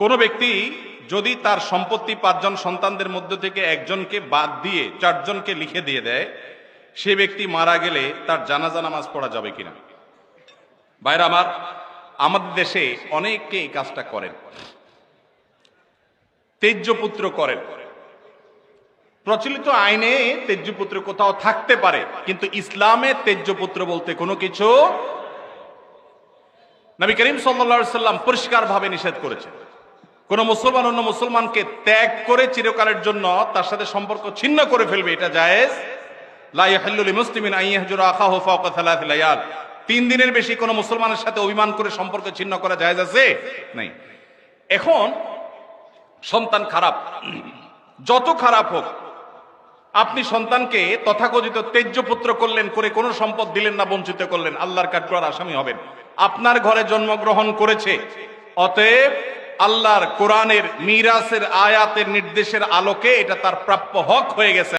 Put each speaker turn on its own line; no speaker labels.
কোনো ব্যক্তি যদি তার সম্পত্তি 5 জন সন্তানদের মধ্য থেকে একজনকে বাদ দিয়ে 4 জনকে লিখে দিয়ে দেয়, সে ব্যক্তি মারা গেলে তার জানাজা নামাজ পড়া যাবে কিনা? ভাইরা আমার, আমাদের দেশে অনেকে এই কাজটা করেন, তেজ্যপুত্র করেন। প্রচলিত আইনে তেজ্যপুত্র কোথাও থাকতে পারে, কিন্তু ইসলামে তেজ্যপুত্র বলতে কোনো কিছু নবী করিম সাল্লাল্লাহু আলাইহি সাল্লাম পরিষ্কার ভাবে নিষেধ করেছেন। কোন মুসলমান অন্য মুসলমানকে ত্যাগ করে চিরকালের জন্য তার সাথে সম্পর্ক ছিন্ন করে ফেলবে, এটা জায়েজ। লা ইয়াহিল্লু লিমুসলিমিন আন ইয়াহজুরা আখাহু ফাওকা 3 লায়াল। 3 দিনের বেশি কোন মুসলমানের সাথে অভিমান করে সম্পর্ক ছিন্ন করা জায়েজ আছে? নাই। এখন সন্তান খারাপ, যত খারাপ হোক, আপনি সন্তানকে তথাকথিত তেজ্যপুত্র করলেন, করে কোনো সম্পদ দিলেন না, বঞ্চিত করলেন, আল্লাহর কাঠগড়ার আসামি হবেন। আপনার ঘরে জন্মগ্রহণ করেছে, অতএব আল্লাহর কোরআনের মিরাসের আয়াতের নির্দেশের আলোকে এটা তার প্রাপ্য হক হয়ে গেছে।